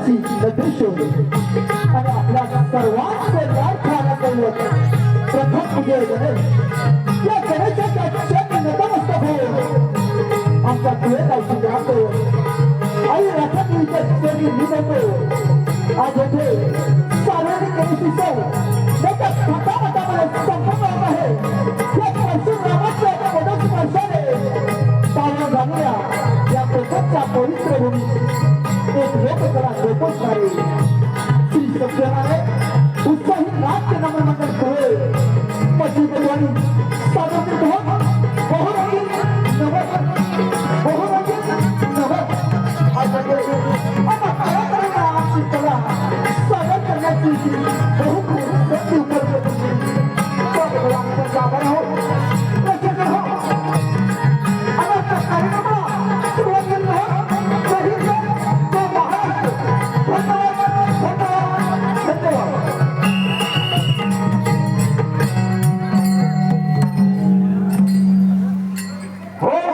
गणेशाची नदी शोधली आणि आपल्या सर्वांचे लाड खायला दैवत प्रथम पूजे गणेश या गणेशाच्या चरणी नतमस्तक होऊन आमच्या पुढे गावची राहतो आई रथादेवीच्या चरणी निघतो आज येथे सार्वजनिक गणेशोत्सव मोठ्या थाटामाटामध्ये संपन्न होत आहे या परशुरामाच्या मोठ्या स्पर्शाने पावन झालेल्या या कोकणच्या पवित्र भूमी एक लोककला लोकोत्साही श्री सत्यनारायण उत्साही नाट्य नमनमंडळ पुढे पश्चिमबंगाली सार्वजनिक बहुरंगी नवस आमची कला सादर करण्याची बहुपूर संधी उपलब्ध हो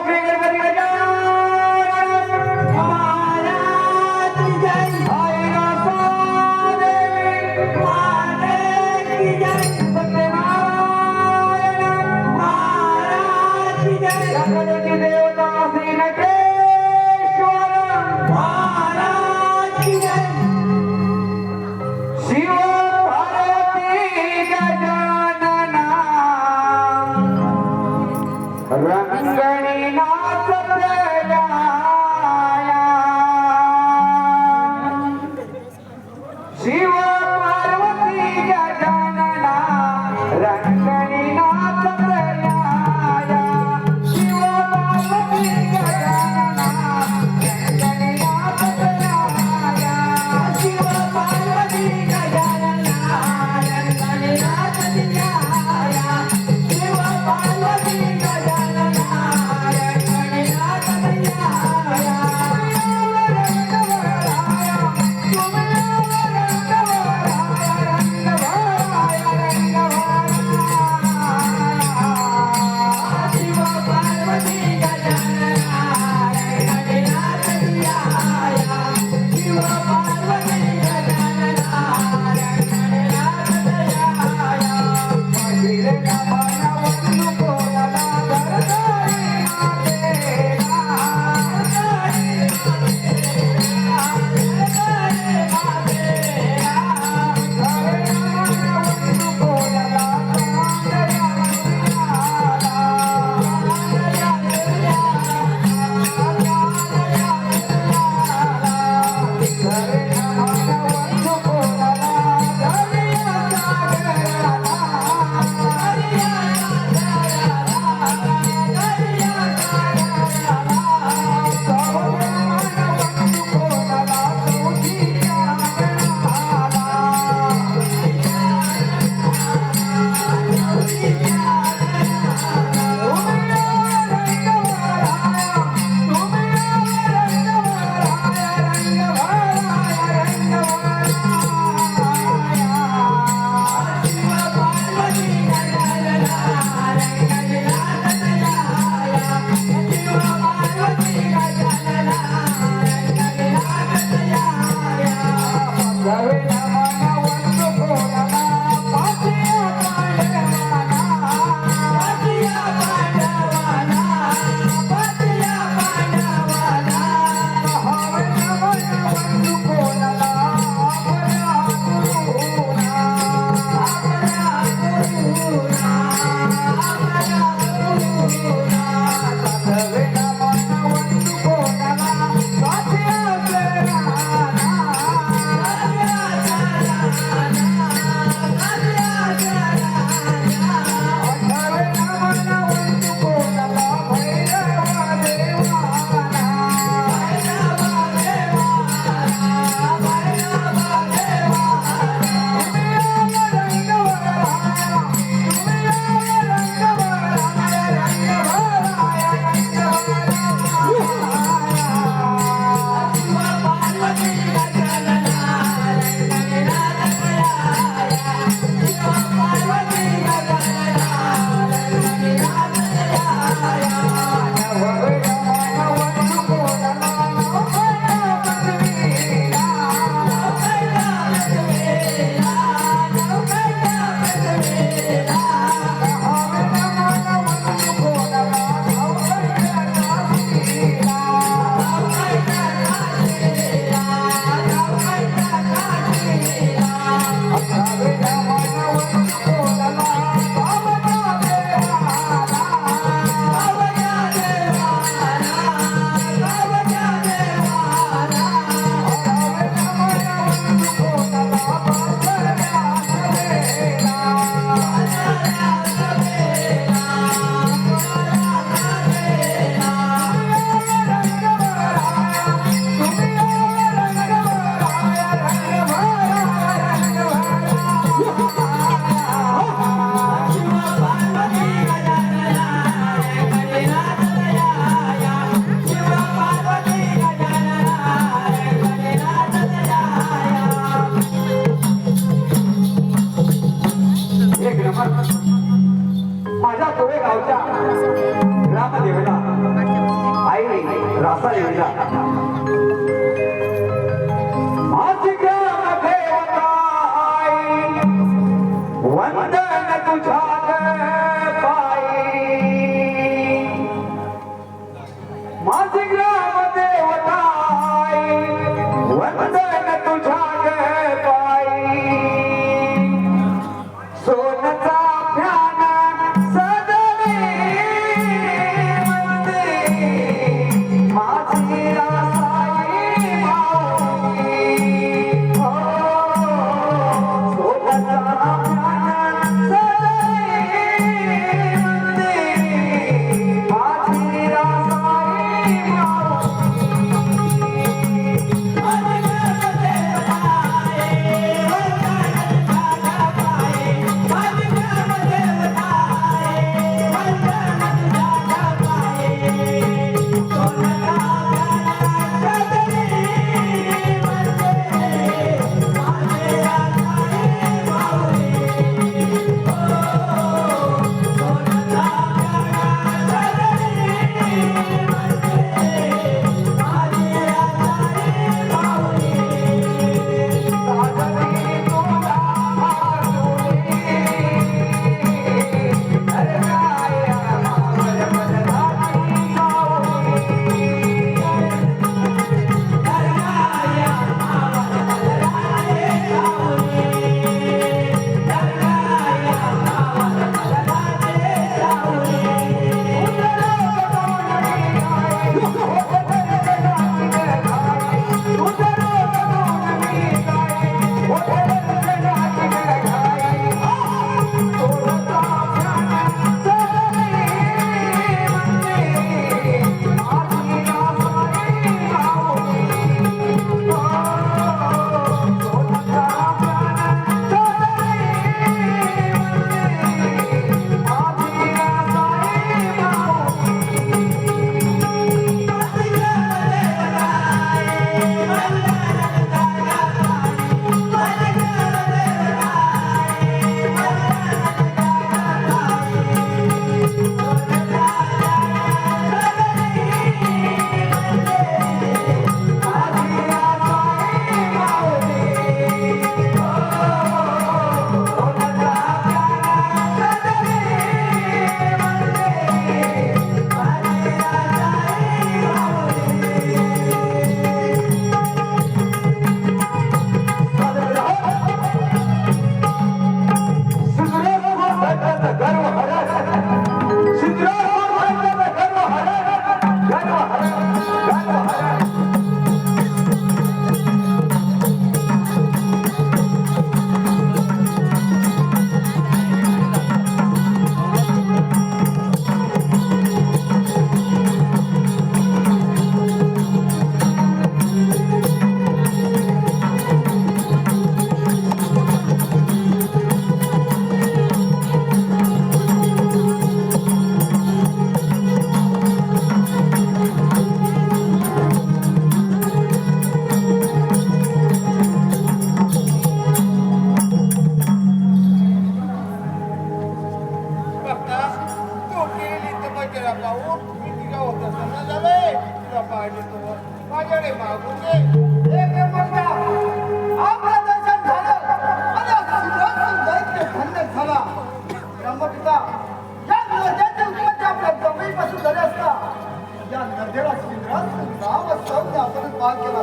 केला.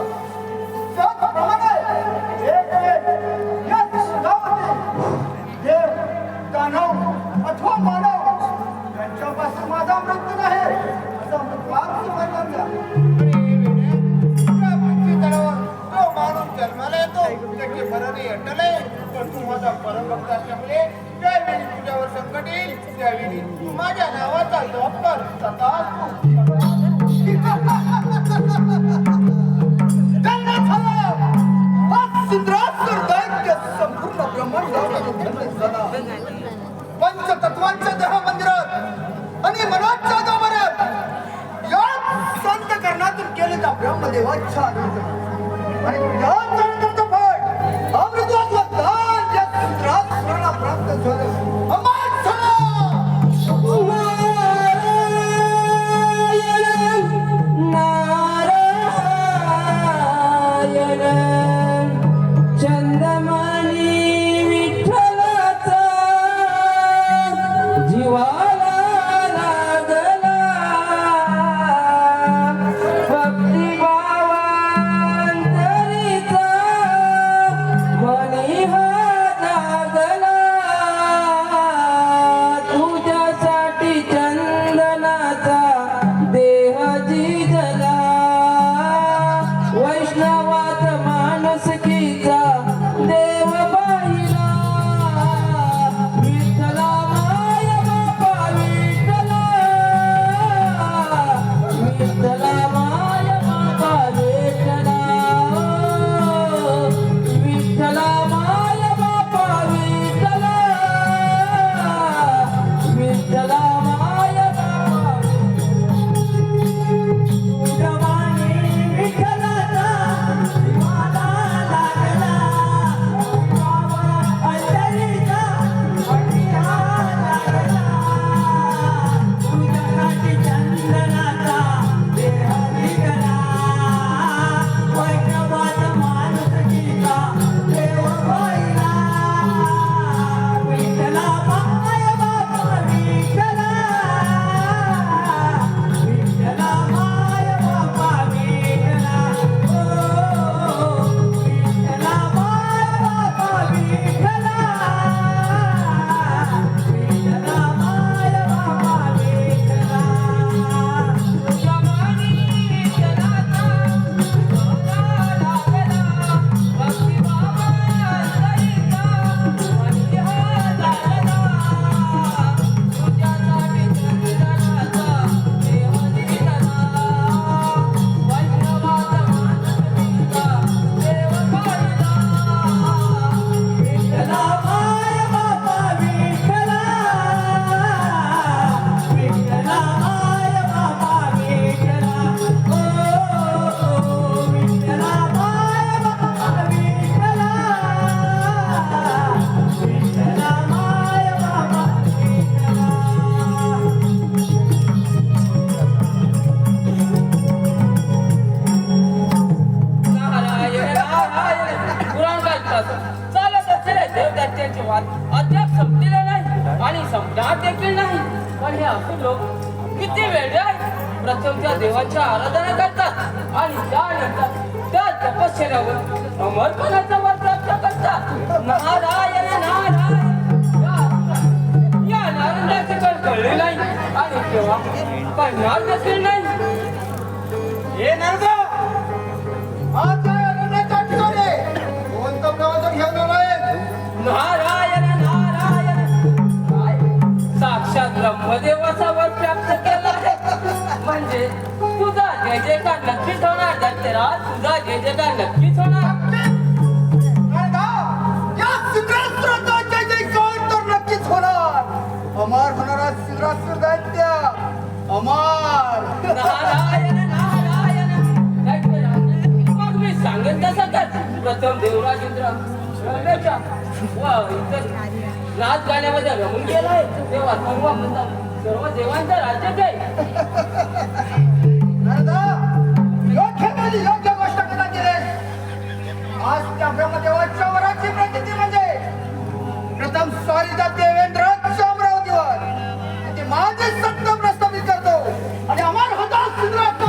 त्याचप्रमाणे एक वेळ या जगामध्ये देव, दानव अथवा मानव यांच्यापासून माझा मृत्यू नाही असा मृत्यूवाद समजला. तो माणूस जन्माला येतो त्याची भरणी अटले, पण तू माझा परमभक्त असल्यामुळे ज्यावेळी तुझ्यावर संकट येईल त्यावेळी तू माझ्या नावाचा जप कर. संपूर्ण ब्रह्मांड पंचतत्वांच्या देह मंदिरात आणि मनाच्या गाभाऱ्यात या संत करणातून केलेल्या ब्रह्मदेवाच्या आणि त्यानंतरचं फळ अमृतत्व दान या सूत्रात स्मरणा प्राप्त झालं. अमर झालं. अद्याप संपलेला नाही आणि संपणार देखील नाही. पण हे असे लोक किती वेगळे आहेत. प्रथम त्या देवाच्या आराधना करतात आणि त्यानंतर त्या तपश्चर्यावर अमरपणाचा वर प्राप्त करतात. नारायण नारायण या नारायणाचे काही कळले नाही आणि तेव्हा कळणार देखील नाही. हे नरदा आज अरण्याच्या ठिकाणी कोणतं प्रवचन घेऊन आलाय? नारायण नारायण काय साक्षात ब्रह्मदेवाचा वर प्राप्त केला आहे. म्हणजे तुझा जय जयकार नक्कीच होणार दत्तराज. तुझा जय जयकार नक्कीच होणार. या सिद्धास्त्राचा जय जयकार तर नक्कीच होणार. अमर होणारा सिद्धास्त्र दैत्य अमर. नारायण नारायण काय करा? मग मी सांगेन तसं कर. प्रथम देवराज इंद्र शौर्याच्या व इतर राजगाण्यामध्ये रमून गेलाय. तेव्हा सर्व देवांचं राज्य आहे. योग्य गोष्ट करण्यात गेली. आज त्या ब्रह्मदेवाच्या वराची प्रचिती म्हणजे प्रथम स्वारीचा देवेंद्राच्या अमरावतीवर ते माझे सत्ता प्रस्थापित करतो आणि अमर होता सिद्धार्थ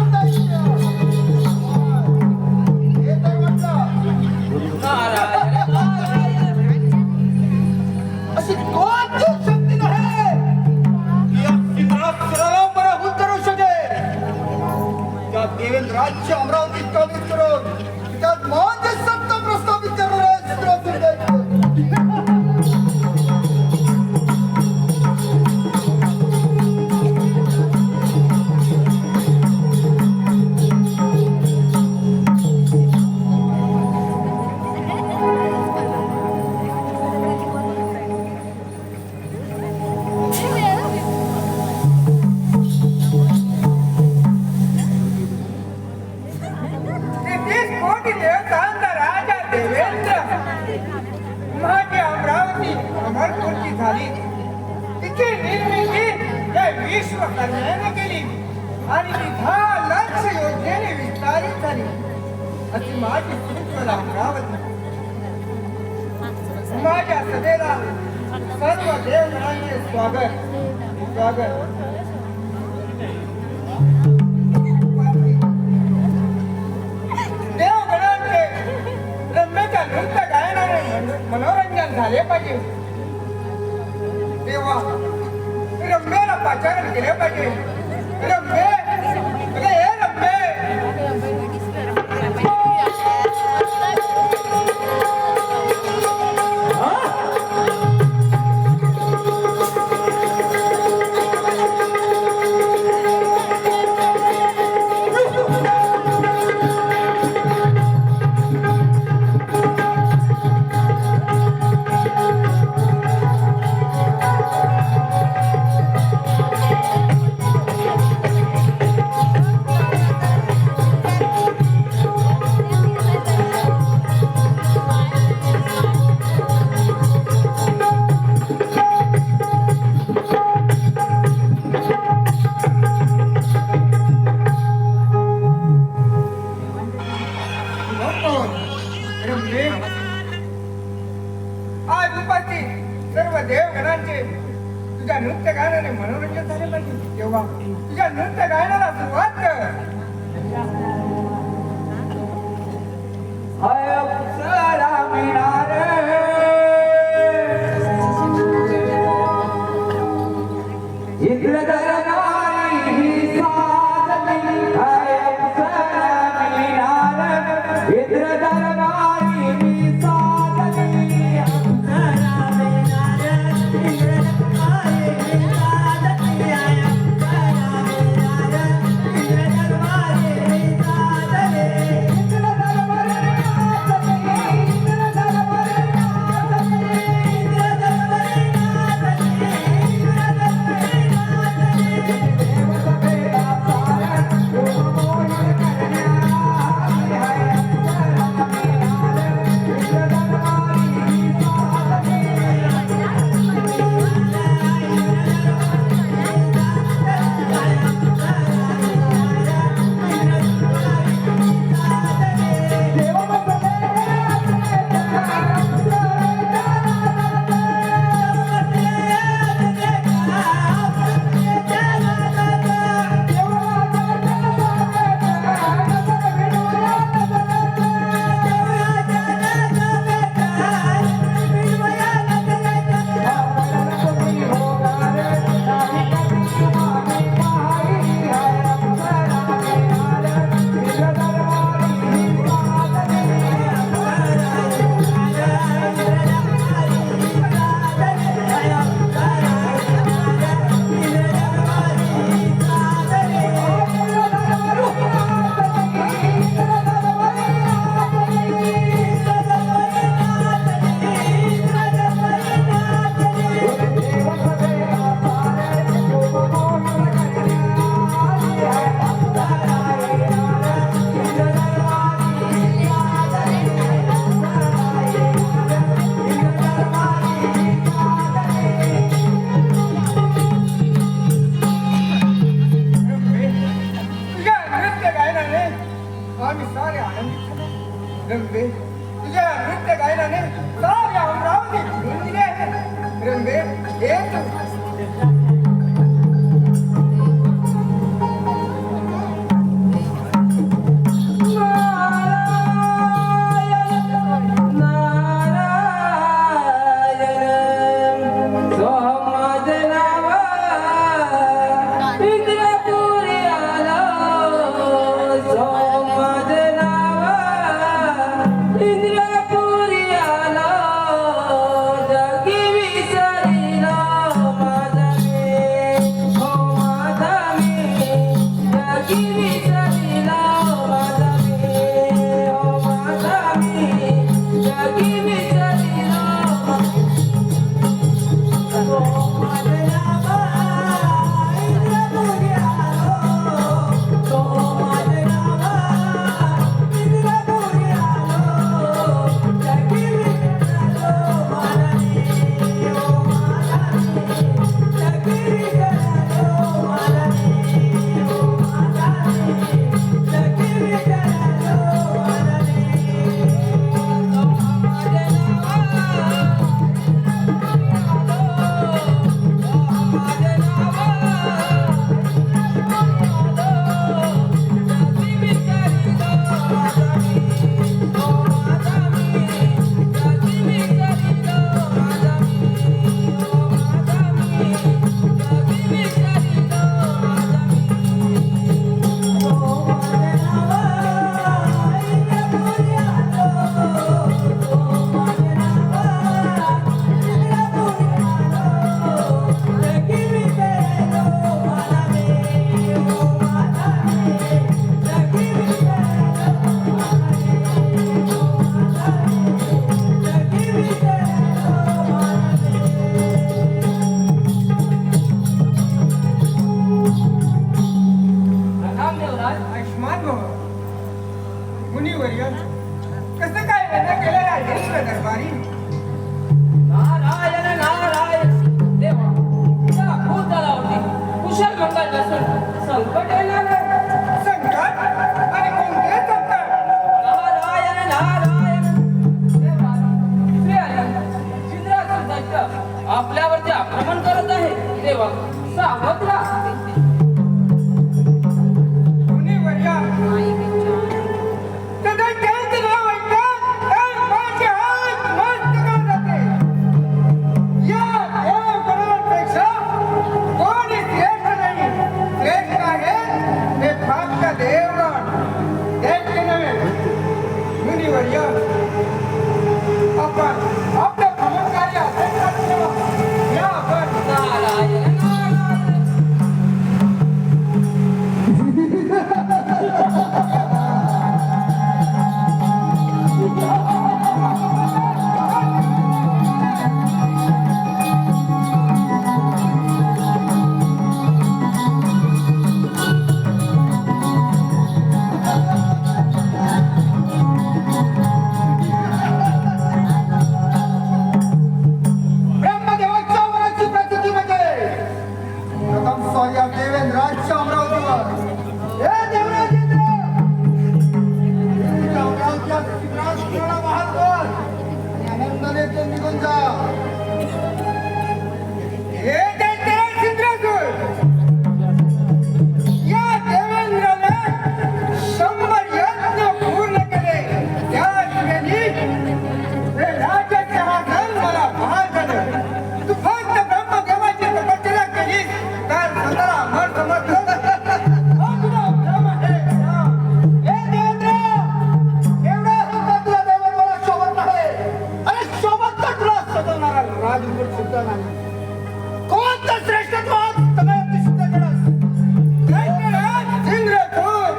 कल्याण केली आणि ती 10 लक्ष योजनेने विस्तारित झाली अशी माझी सूच मला अमरावती. माझ्या सभेला सर्व देवगणांचे स्वागत स्वागत. देवगणांचे रम्याच्या नृत्य गायनाने मनोरंजन झाले पाहिजे तेव्हा रम्याला पाचारण केले पाहिजे. रम्ये अगं हे रम्ये आज उपस्थित सर्व देवगणांचे तुझ्या नृत्य गायनाने मनोरंजन झाले पाहिजे तेव्हा तुझ्या नृत्य गायनाला सुरुवात कर. अप्सरा मिळणार इंद्रधरणारी ही साधली अप्सरा मिळणार इंद्रधरणारी ही साधली आम्ही सारे आनंदित झालो. रंबे तुझ्या नृत्य गायनाने सारे अमरावती फिरून दिले आहे. रंबे हे इंद्रपुरी आला जगी विसरिला माझा कसं काय वेगळं केलेलं आहे इंद्र दरबारी? नारायण नारायण देवा त्या भूतलावरती कुशल मंगल नसून संकट येणार नाही. संकट? आणि कोणते संकट? नारायण नारायण देवा श्री हरी इंद्राचं दैत्य आपल्यावरती आक्रमण करत आहे. देवा सावध राहा. मुनिवर्या, सदा त्यांचं नाव ऐकतात तर माझे हात मस्तकावर जाते. या देवगणांपेक्षा कोणी श्रेष्ठ नाही. श्रेष्ठ आहे हे फक्त देवगण, दैत्य नव्हे. मुनिवर्य, आपण आपल्या भ्रमणकारी अभ्यासात ठेवा. या आपण नारायण नारायण ब्रह्मदेवाच्या वराची प्रसिद्धी म्हणजे प्रथम स्वाया देवेंद्राच्या अमरावतीवर. हे देवराजेंद्र, तुझ्या अमरावतीच्या शिखरात महालवर आनंदाने तो निघून जा. हे दैत्यराज इंद्रासूर, या देवेंद्राने 100 यज्ञ पूर्ण केले. त्याच वेळी हे राज्य सिंहासन मला बहाल झालं. तू फक्त ब्रह्मदेवाची तपश्चर्या केलीस तर स्वतःला अमर समजलं. हा तुझा भ्रम आहे. हे देवेंद्र, एवढा अहंकार तुला देवेंद्राला शोभत नाही. आणि शोभत तर तुला सजवणारा राजमुकुट सुद्धा नाही. कोणतं श्रेष्ठत्व आज सगळ्यात सिद्ध केलंस? दैत्यराज इंद्रसूर,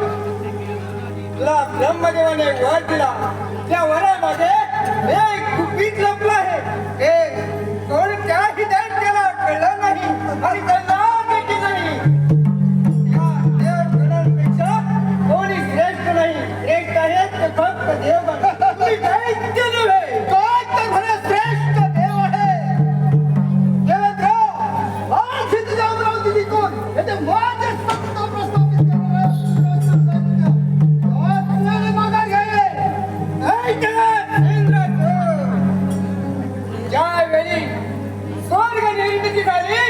तुला ब्रह्मदेवाने वर दिला. त्या वरामध्ये एक गुपित लपलं आहे. ते कोणत्याही दैत्याला कळलं नाही आणि कळणार देखील नाही. या देवगणांपेक्षा कोणी श्रेष्ठ नाही. श्रेष्ठ आहे ते फक्त देवगण. तुम्ही दैत्य नव्हे. काय तर म्हणे श्रेष्ठ देव आहे. देवेंद्र, आज ही तुझ्या अमरावती निघून येथे माझे सत्ता प्रस्थापित करणारा इंद्राचं दैत्य. आज तुला माघार घ्यावे. दैत्यराज इंद्रासूर, ज्यावेळी स्वर्ग निर्मिती झाली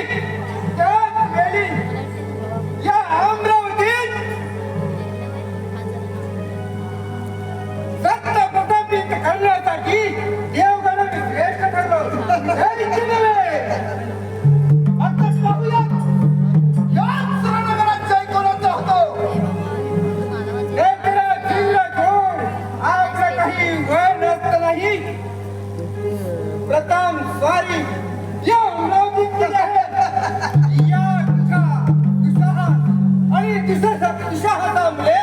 त्याच वेळी या अमरावतीत सत्ता प्रस्थापित करण्यासाठी देवगणाने श्रेष्ठ ठरलं. दैत्य नव्हे. आता पाहूया याच रणगारात जय कोणाचा होतो. दैत्यराज इंद्रासूर, आपलं काही वय नसतं नाही. प्रथम स्वारी या अमरावतीत केली आहे. या दुस्साहस आणि दुस्साहसामुळे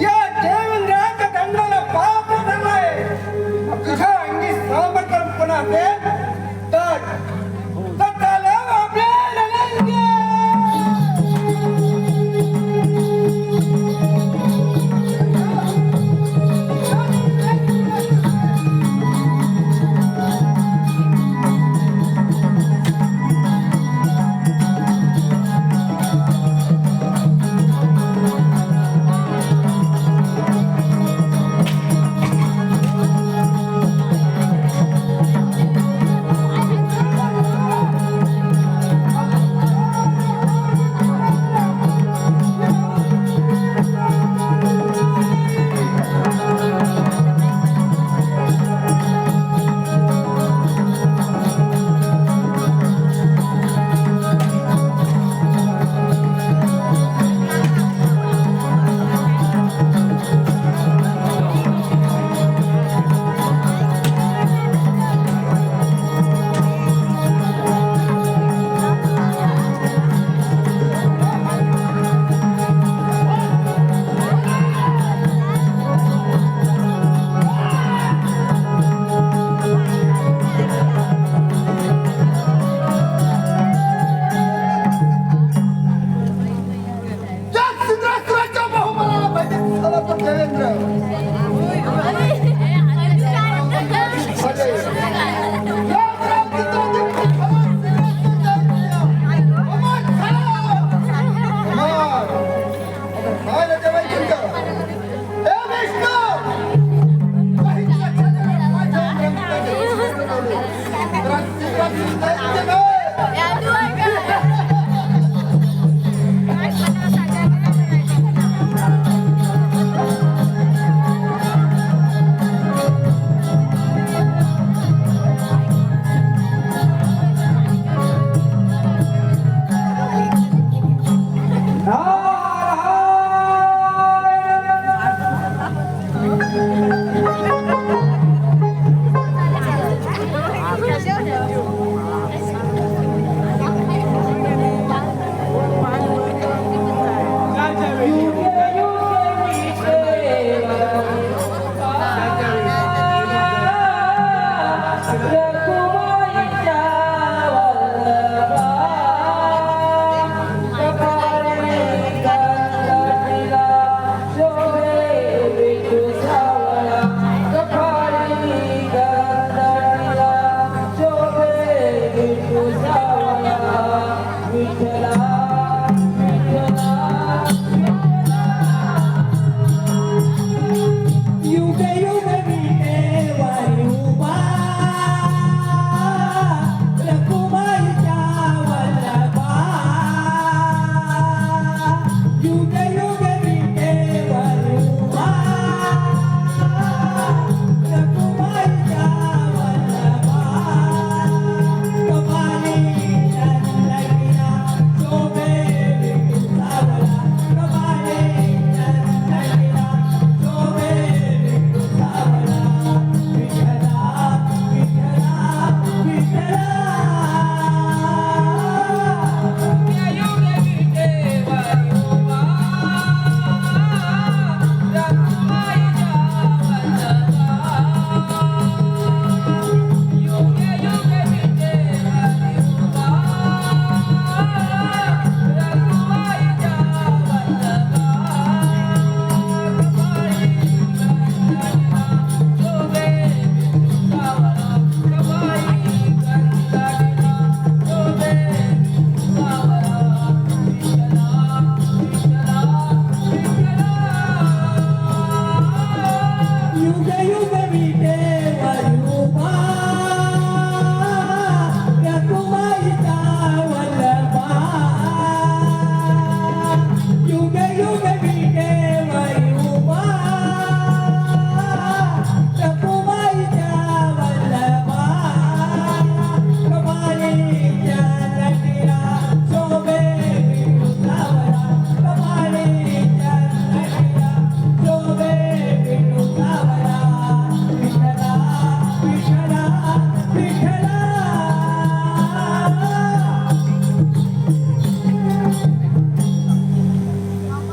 या देवेंद्राच्या दंडाला पाप ठरलाय. तुझ्या अंगी समर्पण असेल तर त्याला आपल्याला लढायचे.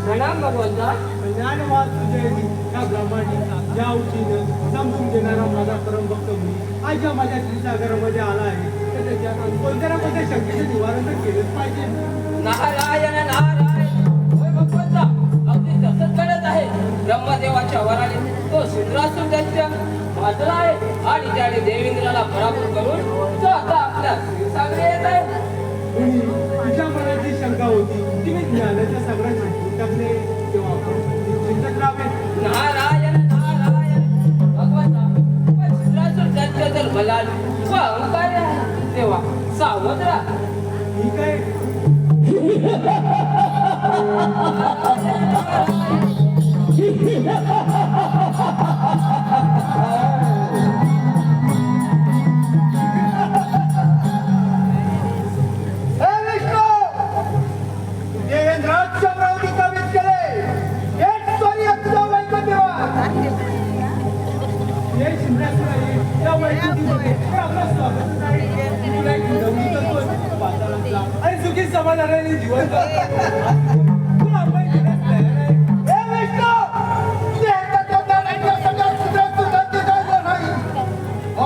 प्रणाम भगवंता. ज्ञानवाद तुझे या ब्रह्मांडी या उचीनं समजून घेणारा माझा परमभक्त मुनी आज ज्या माझ्या श्रीसागरामध्ये आला आहे तर त्याच्या कोणत्या ना कोणत्या शंकेचं निवारण तर केलंच पाहिजे. नारायण नारायण. होय भगवंता, अगदी तसंच घडत आहे. ब्रह्मदेवाच्या वराने तो सिद्धासुर दैत्य वाचला आहे आणि त्याने देवेंद्राला पराभूत करून तो आता आपल्या क्षीरसागरी येत आहे. मुनी तुझ्या मनात जी शंका होती ती मी ज्ञानाच्या सागरात जिंकून टाकले तेव्हा आपण चिंतत राहावे. नारायण नारायण. भगवंता, पण सिद्धासुर दैत्य जर बलाल व अहंकारी आहे तेव्हा सावध राहा. ठीक आहे. हे विष्णू, देवेंद्राच्या प्रवृत्ती कमीत केले. हेच सोनी तुझा वैकुंठ देवा. हे शिंद्रासुर आहे त्या वैकुंठीमध्ये हे आपलं स्वागत आहे. तुला एक विनवणी करतोय पाताळातला आणि सुखी समाधानाने जीवन जग. तुला आपण घेण्यास तयार आहे. हे विष्णू, तुझे हातात होता नाही त्या सगळ्या सुधारतो जाते जायला नाही.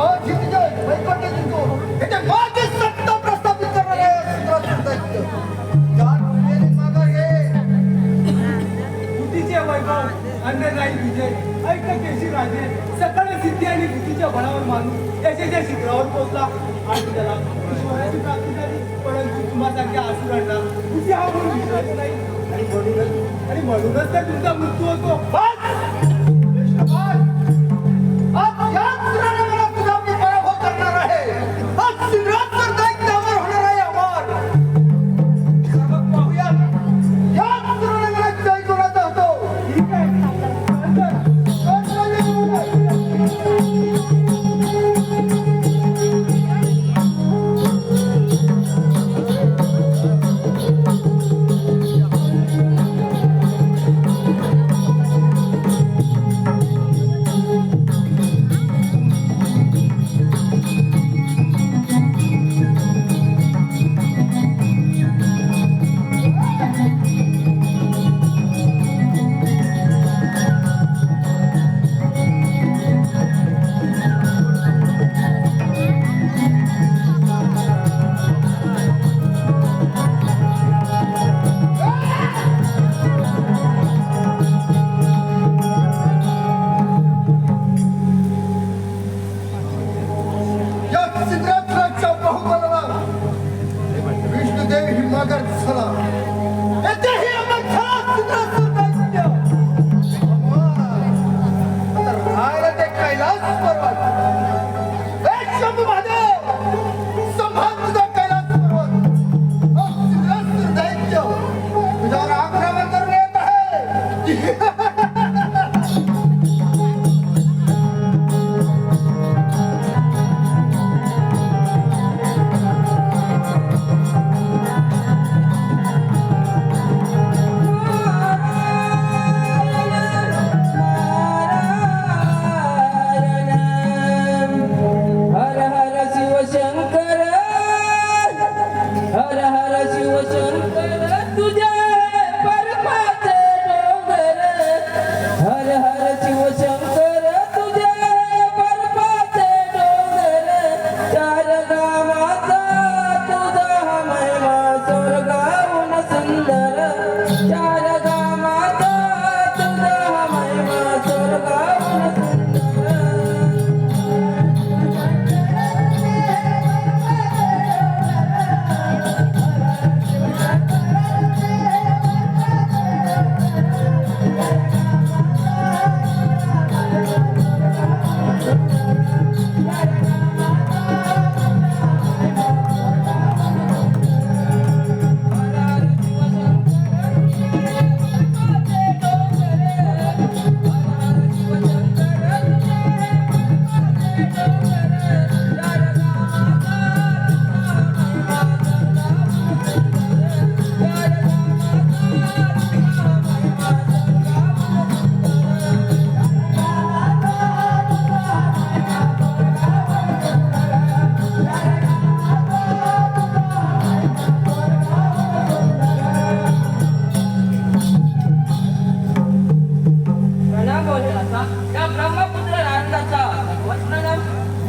आज जिंकतो, वैकुंठ जिंकतो. याच्या मागे सत्ता प्रस्थापित करणारे सुधारतो दैत्य. चार महिन्याने माघार घे. बुद्धीचे वैभव अन्नदायी विजय ऐक केशी राजे सकळ सिद्धी आणि बुद्धीच्या बळावर माणूस यशाच्या शिखरावर पोहोचला आणि त्याला ईश्वराची प्राप्ती झाली. परंतु तुम्हासारख्या असुरांना बुद्धी हा म्हणून विश्वास नाही आणि म्हणूनच तर तुमचा मृत्यू होतो. बस! विष्णू, बस! आज याच सुराने मला तुझा मी पराभव करणार आहे. आज सिंहासनावर दैत्यावर होणार आहे अमर. सर्व पाहूयात. याच सुराने मला जय कोणाचा होतो. ठीक आहे नंतर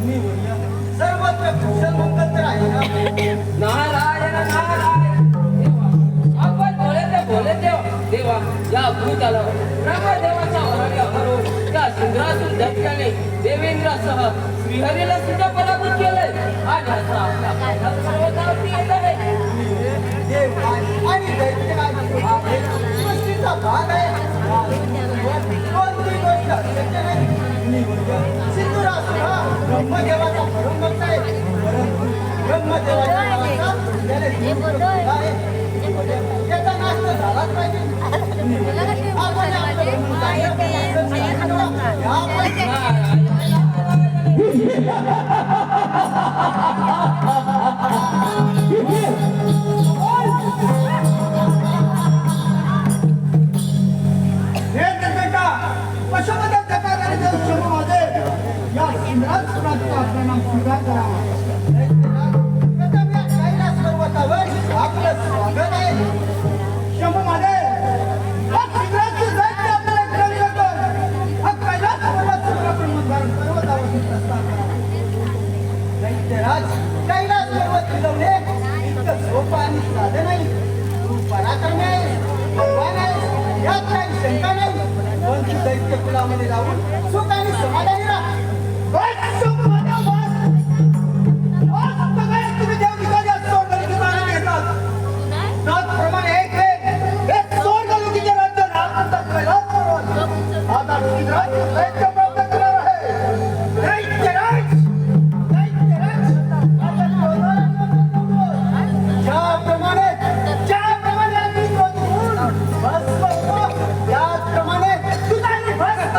मी बोलूया. सर्वत्र कुशल मंगल तर आहे ना. नारायण नारायण देवा आपण बोले देवा या भूताला ब्रह्मदेवाच्या वराने अमरो त्या सिंद्रातून धक्क्याने देवेंद्रासह श्रीहरीला सुद्धा पराभूत केलंय आणि आता आपल्या पायात पर्वतावरती येत आहे. देव काय आणि दैत्य काय हा एक सृष्टीचा भाग आहे. कोणती गोष्ट अशक्य नाही. मी बोलूया. सिंधुरासुर हा ब्रह्मदेवाचा परमभक्त आहे. परंतु ब्रह्मदेवाच्या नावाचा त्याने दूर केला आहे. त्याचा नाश तर झालाच पाहिजे. आपण आपलं हे बेटा कशाबद्दल तक्रार देऊ शंभू माझे या सिंहासनाचा आपला नाम स्वीकार करावा. प्रथम या कैलास पर्वतावर आपलं स्वागत आहे. शंभू माझे हा सिंहाची दैत्य आपल्याला ग्रहण करतो. हा कैलास पर्वत सूर्यप्रमाण पर्वतावरती प्रस्ताव करावा. दैत्यराज कैलास पर्वत फिरवणे इतकं सोपं आणि साधं नाही. तू पराक्रमी आहे, भगवान आहे, यात काही शंका नाही. पण तू दैत्य कुलामध्ये राहून सुख आणि समाधानी राहा. बस शंभू माझे बस. आज सगळे तुम्ही देवदूताच्या स्वर्गलोकीत येतात. त्याचप्रमाणे एक वेळ एक स्वर्गलोकीचे राज्य नागपूरचा कैलास पर्वत आता सिंहाची दैत्य प्राप्त करणार आहे. दैत्यराज ज्याप्रमाणे आम्ही शोधून भस्म होतो, त्याचप्रमाणे तुझाही भस्म.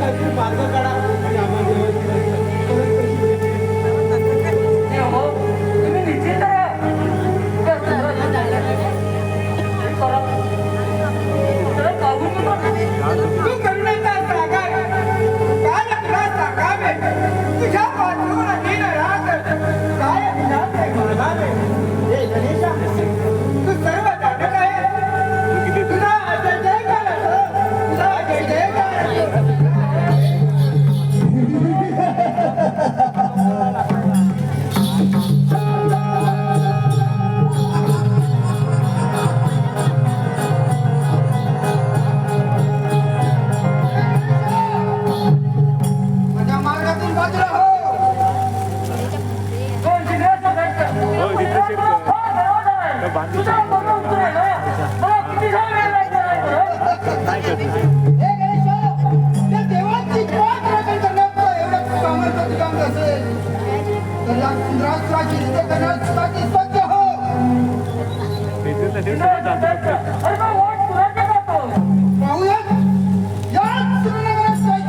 काहीतरी मार्ग काढा आणि आम्हाला देवाची परत कशी भेट. देव, तुम्ही निश्चित राहा. त्या सुंदर काढून तू करण्याचा सागर काल तुला साकावे तुझ्या पाठीवर दिन रात काय विनाते मागावे. हे गणेशा तू सर्व जाणत आहे. तुला जय जयकार असो, तुला जय जयकार. माझ्या मार्गातून बाजूला हो. हे गणेशा, त्या देवाची पाठ राखण करण्याचं एवढं सामर्थ्य तुझ्या अंगात असेल तर या सुंदराची रिते करण्यासाठी सज्ज हो. पाहूयात याच श्रीनगरात काय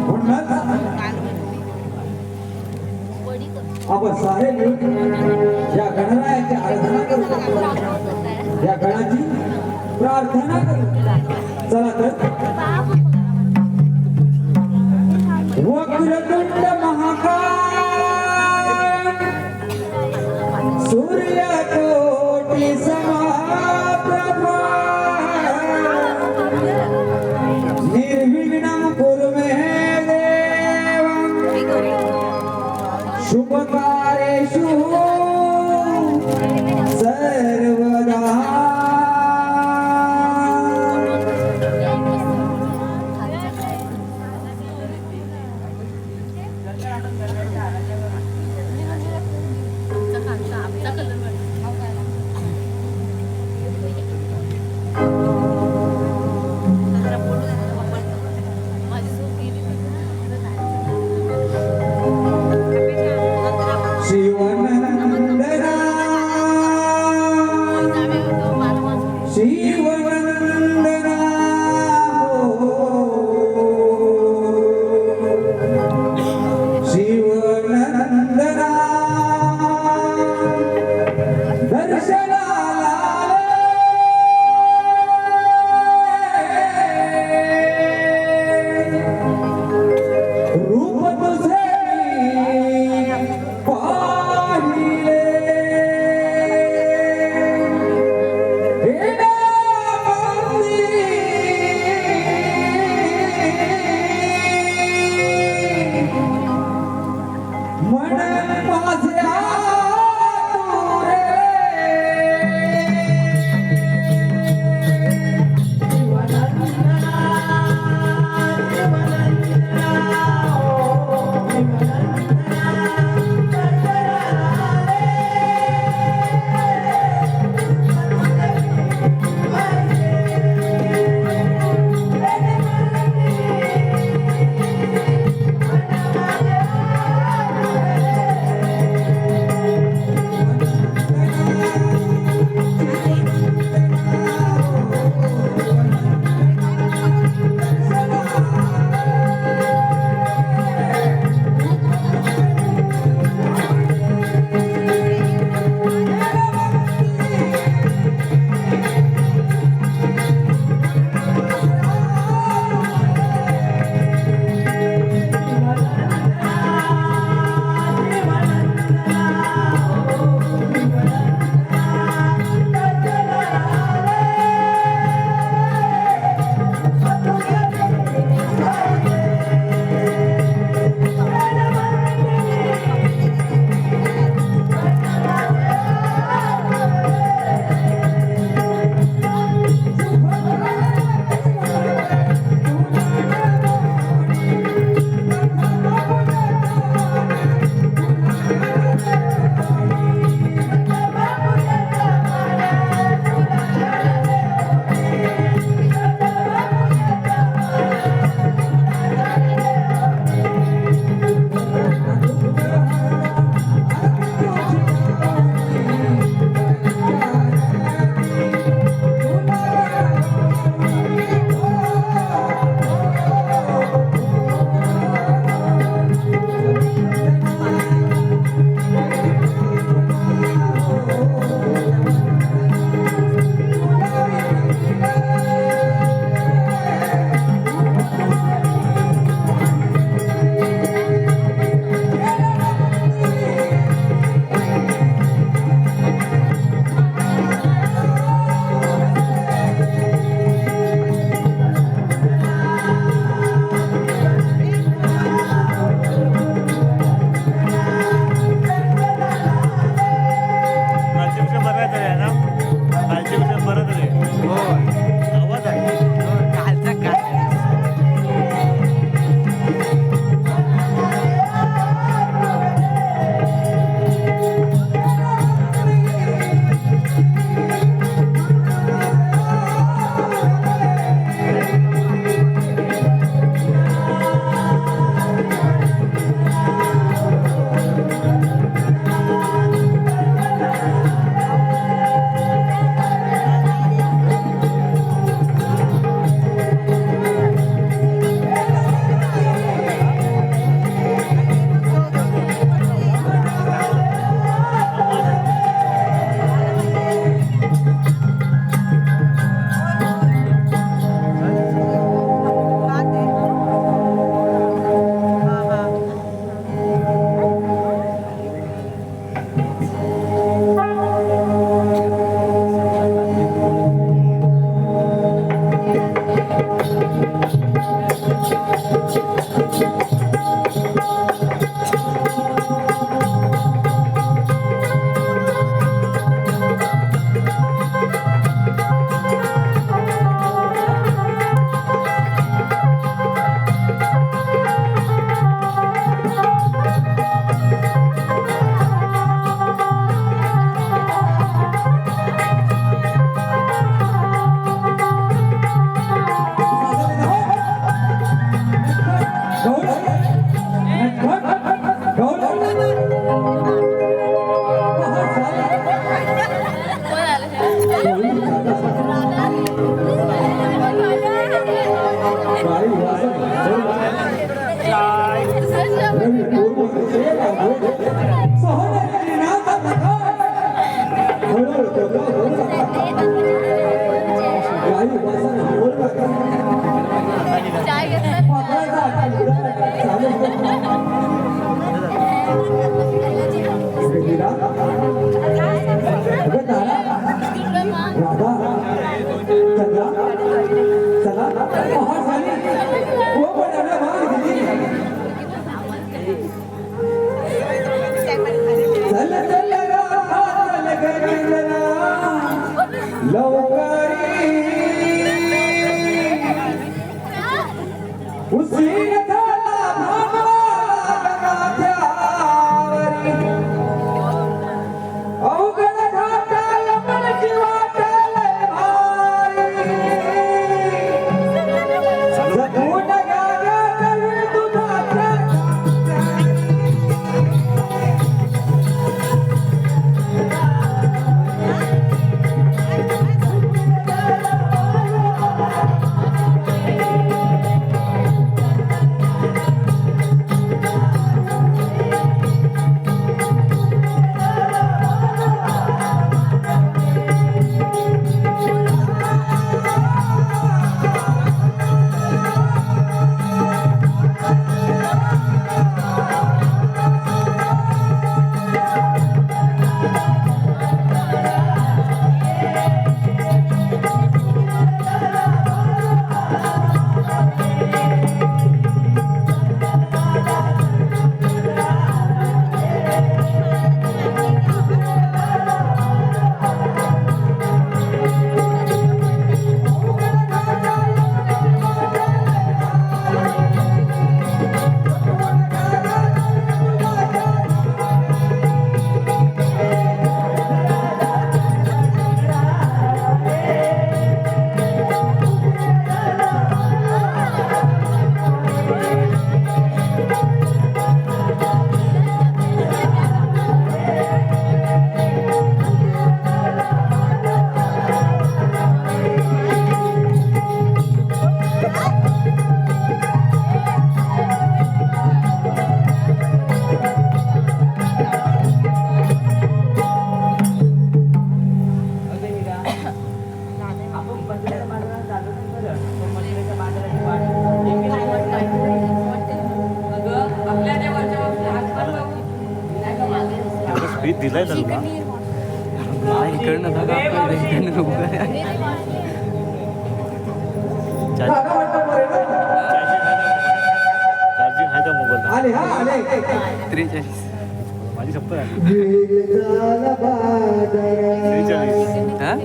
कोणाचा होतो. आपण सारे या गणरायाची आराधना करू, या गणाची प्रार्थना करू. चला तर वक्रतुंड महाकाय सूर्यकोटि समप्रभा निर्विघ्नं कुरु मे काही वासना बोलू नका. पाकळाचा आठवडा चालू होता. मीरा, अगं तारा, राधा, चंद्रा, चला पहाट झाली. हो पण एवढ्या भाग दिली. चल चल राधा, चल गगनला, लवकरी उसीन झाला भागवा गगनाच्यावरी. अवघड घाटाल मनची वाटेल भारी. जगून घ्या गगन तुझ्या स्पीच दिलाय त्यांना इकडनं बघा इकडनं चार्जिंग आहे का मोबाईल आले हा आले 43 माझी सप्पा झाली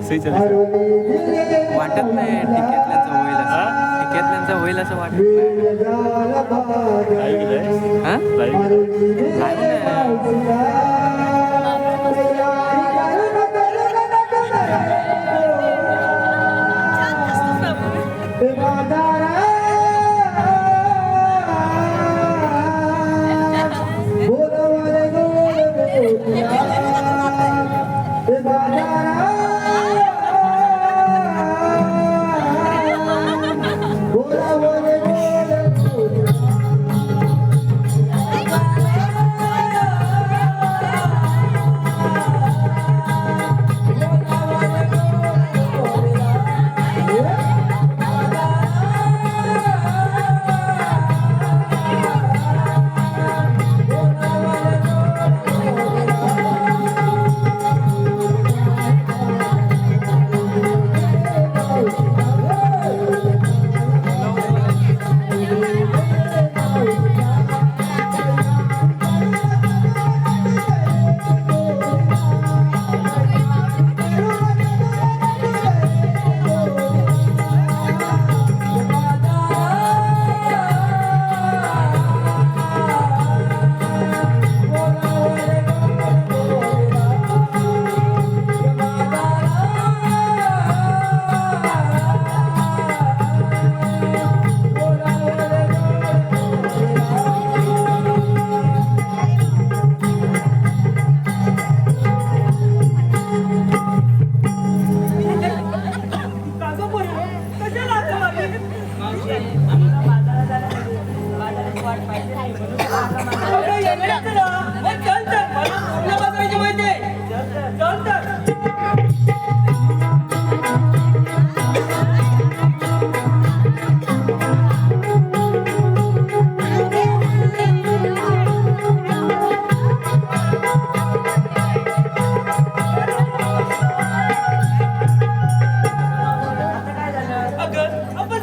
46 वाटत नाही टिकेतल्यांचा होईल असं वाटत नाही. हा? काय बोला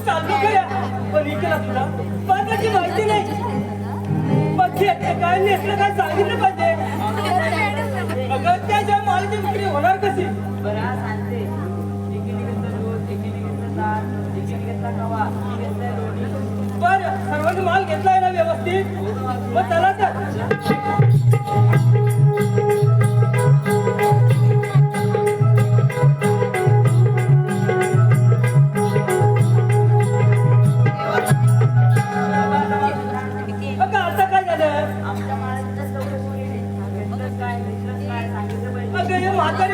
चाललो खऱ्या पण इकडे तुला माझ्याची माहिती नाही मग काय नेसलं काय सांगितलं पाहिजे अगं त्याच्या मालाची विक्री होणार कशी बरा सांगते एकीने घेतलं दूध एकीने घेतलं ताक एकीने घेतला खवा एकीने घेतलं लोणी बर सर्वांनी माल घेतलाय ना व्यवस्थित मग चला तर अगं आता काय झालं आमच्या माळ्यात तेवढं कोणी नाही घेतलं काय सांगितलं पाहिजे अगं हे म्हातारी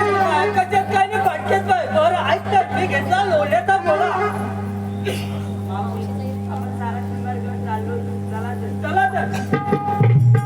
कशात काय नाही फटक्यात काय बरं ऐकतात मी घेतला लोण्याचा गोळा आपण सारा शंभर घेऊन चाललो चला तर. चला तर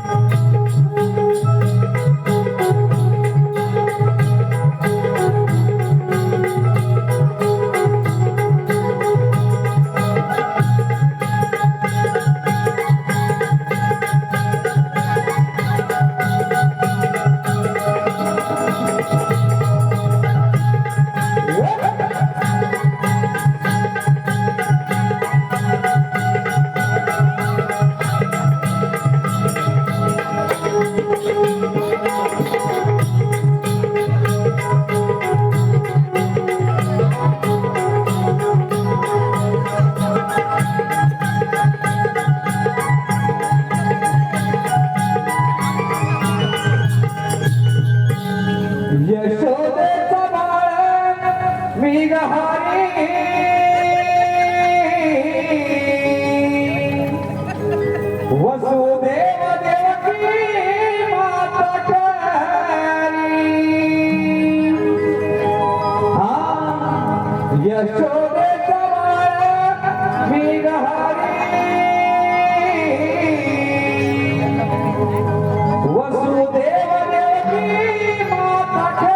यशोदेचा बाळ मी गहारी वसुदेव देवकी माता करी यशोदेचा बाळ मी गहारी वसुदेव देवकी माता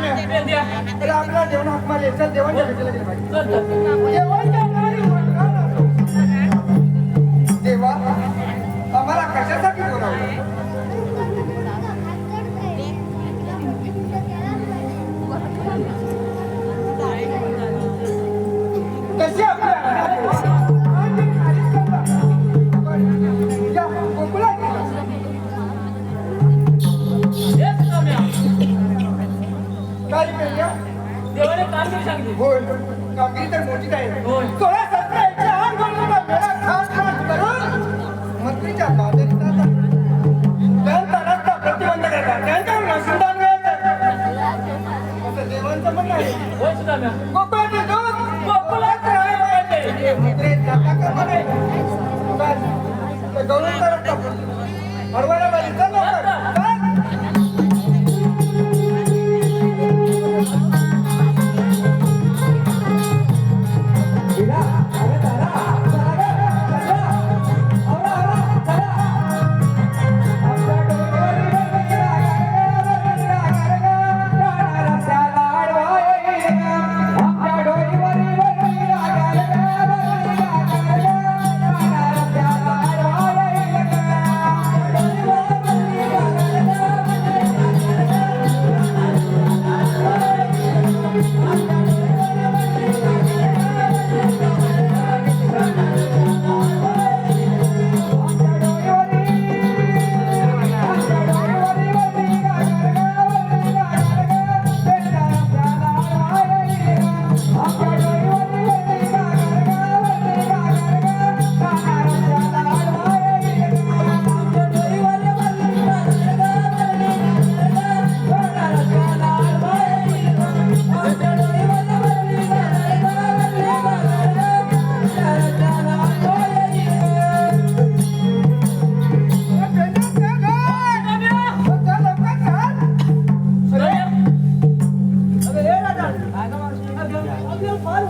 आपला जेवण हाक मारले चल जेवण जेवायला पाहिजे चल चल जेवण जेवणारी देवा आम्हाला कशासाठी बोलावलं देवाने कामगिरी सांगितली. होय कामगिरी तर मोठीच आहे होय. 16-17 108 वर्षाचा मेळा खास करून मंत्रीच्या बाजारीत त्यांचा रस्ता प्रतिबंध करतात त्यांच्यावर नशिंदान असं देवांचं म्हणणं आहे. होय सुद्धा कोकणाचे दूध गोकुळात राहायला पाहिजे. मंत्री जाता का म्हणे बस ते गौरवचा रस्ता हरवायला पाहिजे चल लवकर चल.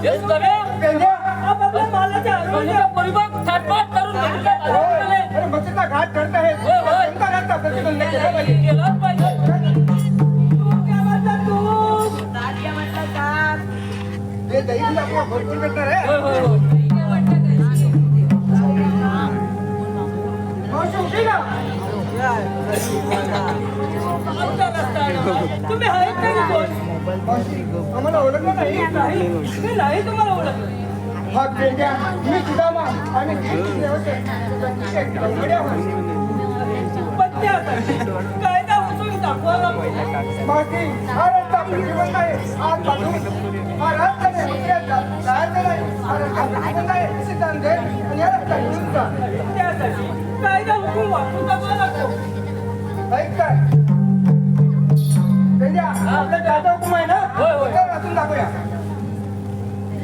हे सुद्धा परिभाग थाटमाट करून मंत्रीच्या बाजारात आले. अरे मच्छीचा घाट करत आहे होय, होय. त्यांचा रस्ता प्रतिबंध केला पाहिजे. केलाच पाहिजे. हे दही आपल्याला भरपूर भेटणार आहे. होय होय होय. मावशी उठी ना. आमचा रस्ता आहे. तुम्ही आहेत का रे कोण? मावशी आम्हाला ओळखलं नाही. नाही मी नाही तुम्हाला ओळखलं. हा पेंड्या मी सुदामा आणि पण त्यासाठी कायदा उचलून दाखवायला पाहिजे. मावशी हा रस्ता प्रतिबंध आहे. आज बाजू हा रस्ता नाही मंत्र्याचा जायचं नाही. हा रस्ता प्रतिबंध आहे असे सांगते आणि या रस्ता घेऊन जा. त्यासाठी कायदा हुकूम वापरून दाखवायला लागतो. ऐक काय पेंड्या आपल्या जाता हुकूम आहे ना. होय, होय. तर वाचून दाखवूया.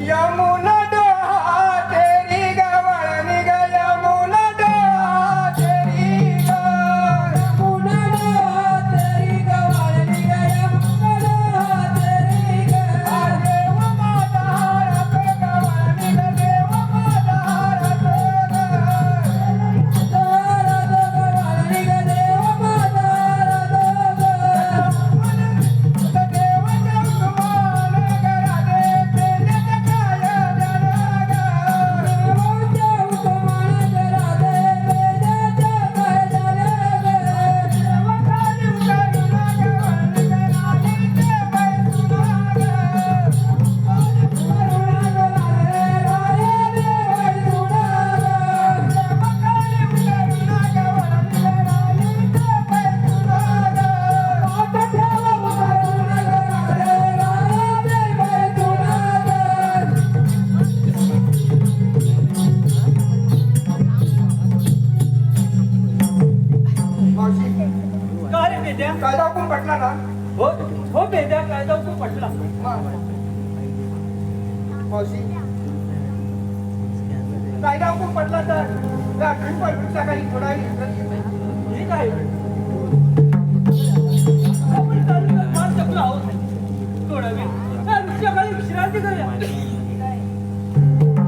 यमुना डोहा तेरी गवळ निघ यमुना डोहा तेरी गवळ यमुना डोहा तेरी गवळ निघ यमुना डोहा तेरी गवळ देव माझा हारात गवळ निघ देव माझा हारात गवळ निघ देव माझा हारात गवळ देव जगमान करा दे पेंड्याच्या काय रे बेद्या? कायदा हुकूम पटला ना. हो हो बेद्या कायदा हुकूम पटला. मावशी कायदा हुकूम पटला तर त्या पिंपळ वृक्षाखाली थोडा ठीक आहे. आपण तालुक्यात मार चकला आहोत. थोडा वेळ त्या वृक्षाखाली विश्रांती करूया.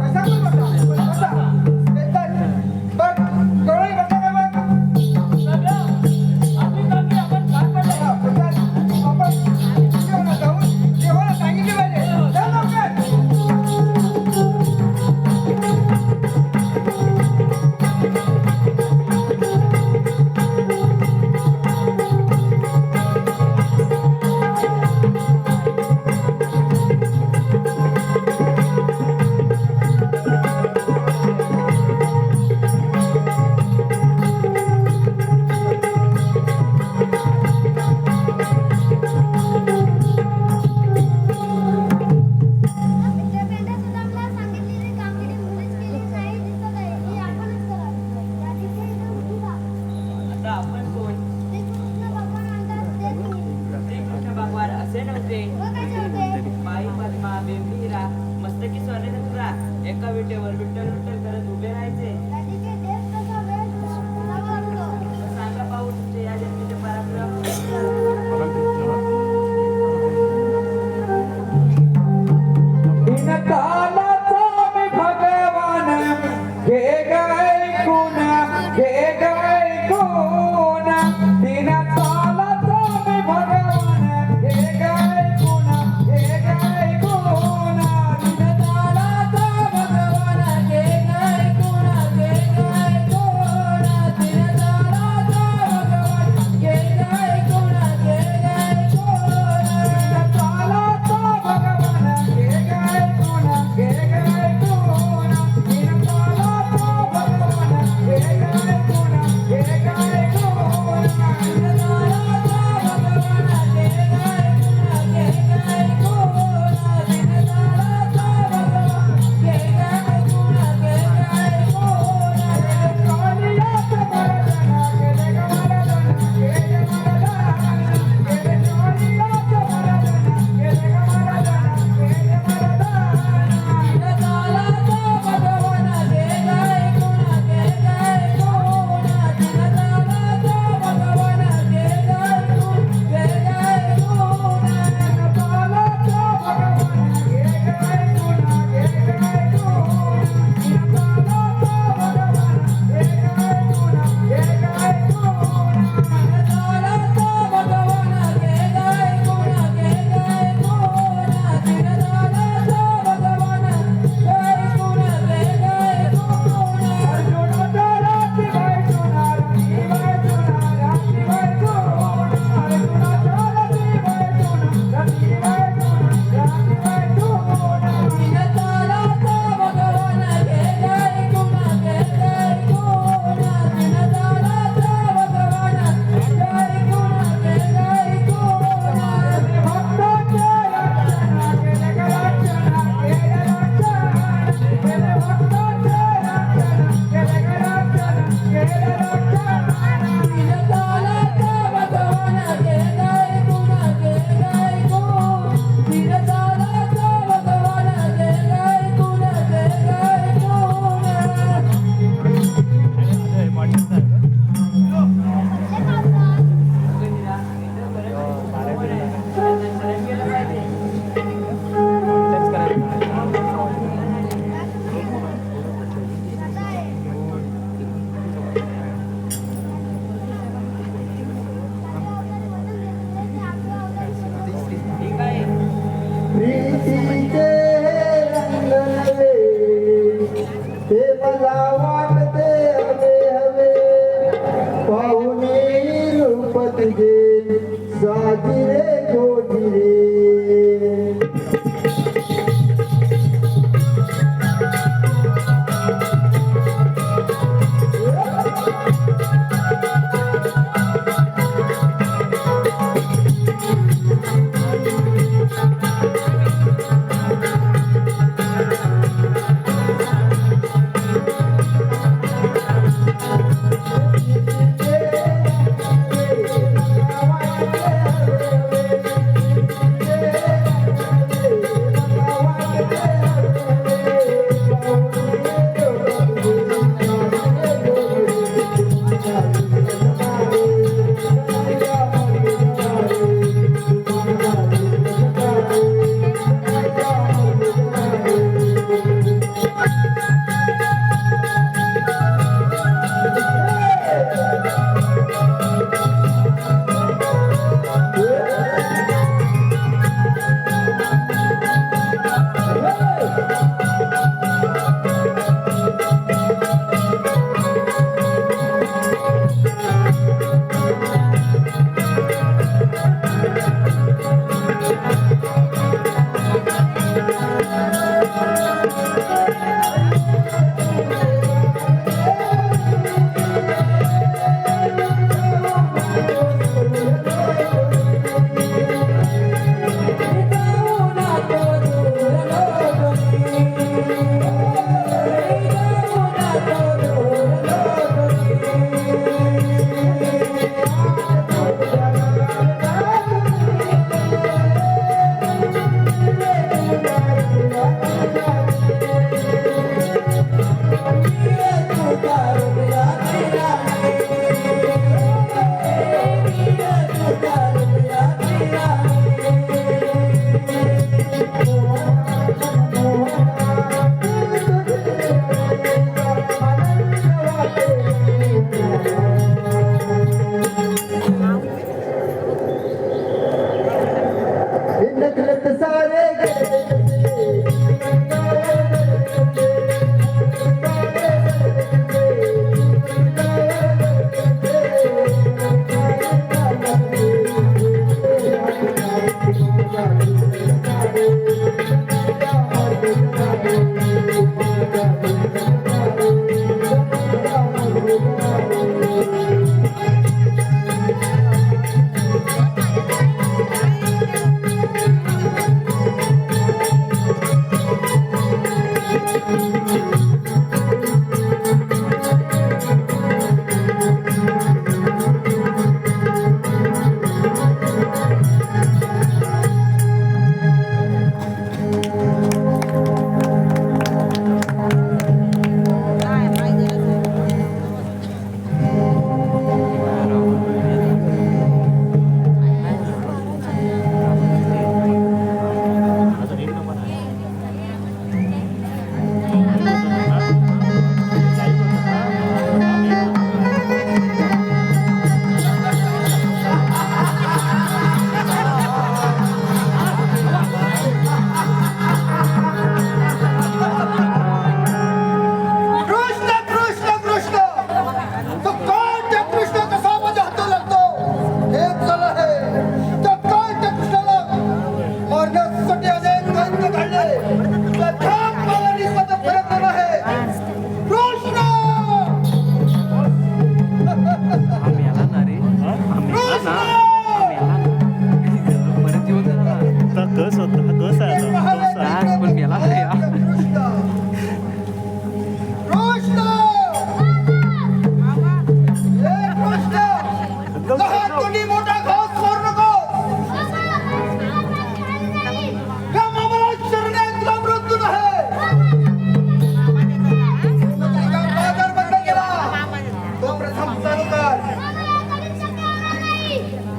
कसा बघ बघ डोळे बघा का बघ. सगळं आपली कामगिरी आपण पार पाडली. आपण देवाला जाऊन देवाला सांगितले पाहिजे. चल लवकर. आता आपण कोण? श्रीकृष्ण भगवान असे नव्हते. बाई पद्मा बेंबी हिरा मस्तकी सोने नथुरा एका विटेवर विठ्ठल विठ्ठल करत उभे राहायचे. सांगा पाहू तुमचे या जन्मीचे पराक्रम. दिनकालाचा मी भगवान घे गए गुण घे गए गुण दिनकालाचा मी भगवान घे गए गुण घे गए गुण दिनकालाचा भगवान घे गए गुण घे गए गुण दिनकालाचा भगवान घे गए गुण घे गए गुण दिनकालाचा भगवान घे गए गुण घे गए गुण दिनकालाचा भगवान घे गए गुण घे गए गुण दिनकालाचा भगवान घे गए गुण घे गए गुण दिनकालाचा भगवान घे गए गुण घे गए गुण कालियाचा मरदना गेले गमरदना गेले मरदना गेले कालियाचा मरदना गेले गमरदना गेले मरदना दिनकालाचा भगवान घे गए गुण घे गए गुण दिनकालाचा भगवान घे गए गुण घे गए गुण दिनकालाचा भगवान घे गए गुण घे गए गुण दिनकालाचा भगवान घे गए गुण घे गए गुण दिनकालाचा भगवान घे गए गुण घे गए गुण दिनकालाचा भगवान घे गुण घे गए गुण अर्जुनाचा राती बाई जुना राती बाई जुना राती बाई जुना अर्जुनाचा राती बाई जुना राती बाई जुना राती बाई जुना दिनकालाचा भगवान घे गए गुण घे गए गुण दिनकालाचा भगवान घे गए गुण घे गए गुण भक्ताचे रक्षण केले ग रक्षण केले रक्षण केले भक्ताचे रक्षण केले ग रक्षण केले रक्षण दिनकालाचा भगवान घे गए गुण घे गए गुण दिनकालाचा भगवान घे गए गुण घे गए गुण ठीक आहे. प्रीतीचे रंग नवे ते मला वाटते हवे हवे पाहुणे रूप तुझे साजिरे गोजिरे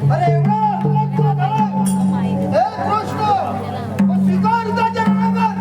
अरे एवढा अपमान झाला. हे कृष्ण मग स्वीकार त्याच्या रणांगण.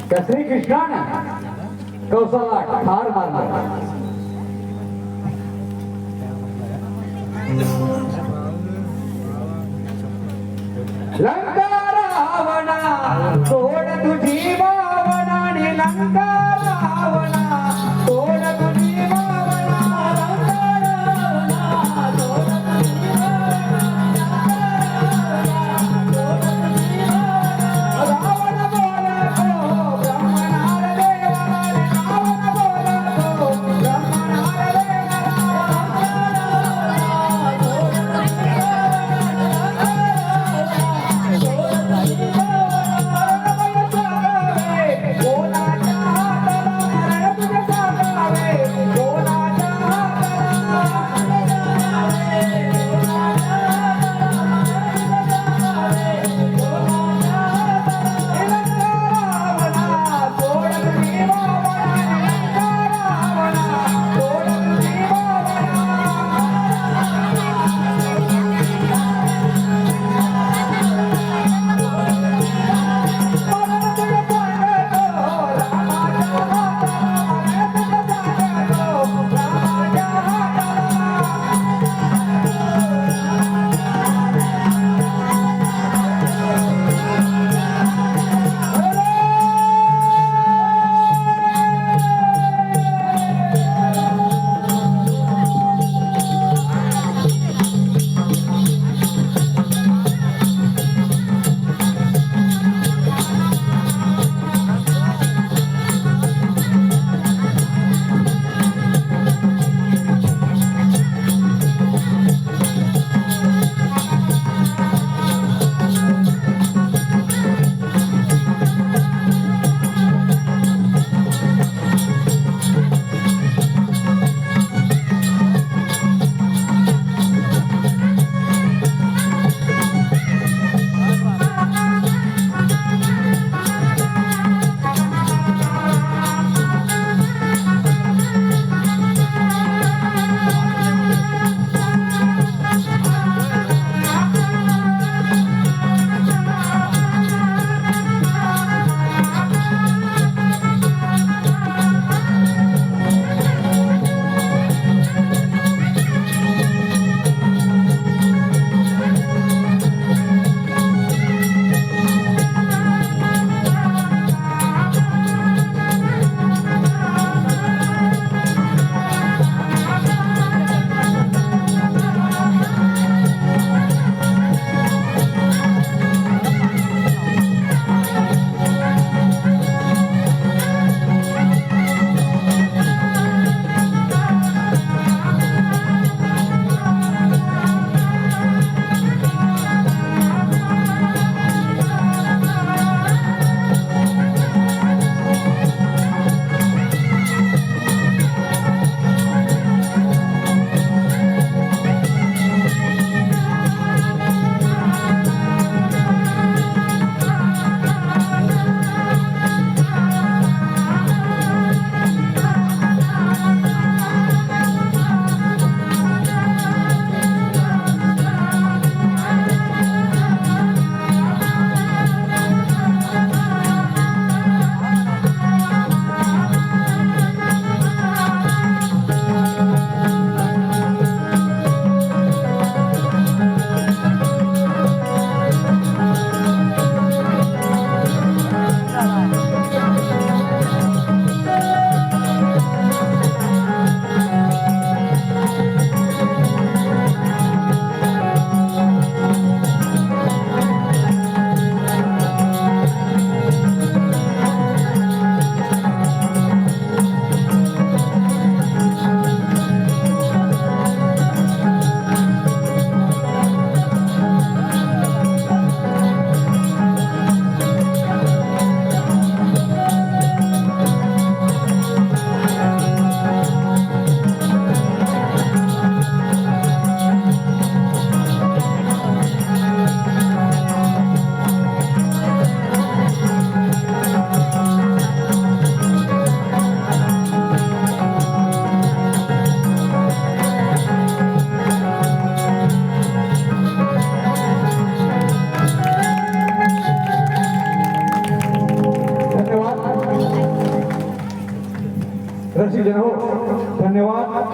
त्या श्रीकृष्णानं कौसाला ठार मारला. लंका रावणा सोड तुझी भावना आणि लंका रावणा सोड तुझी भावना. लंका रावणा सोड तुझी रावण बोलतो ब्रह्मणार देवाला. रावण बोलतो ब्रह्मणार देवाला.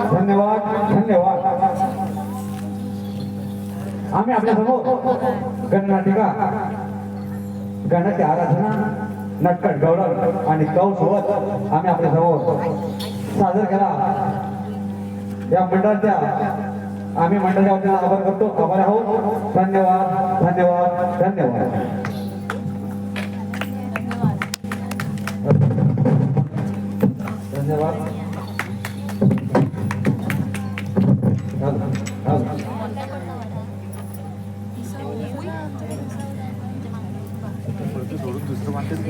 धन्यवाद धन्यवाद आम्ही आपल्या समोर गणनाटिका गणाची आराधना नटखट गौरव आणि कौ सोबत आम्ही आपल्या समोर सादर केला या मंडळाच्या आम्ही मंडळाच्या वतीने आभार करतो आभार आहोत धन्यवाद धन्यवाद धन्यवाद धन्यवाद सोडून दुसरं मानतात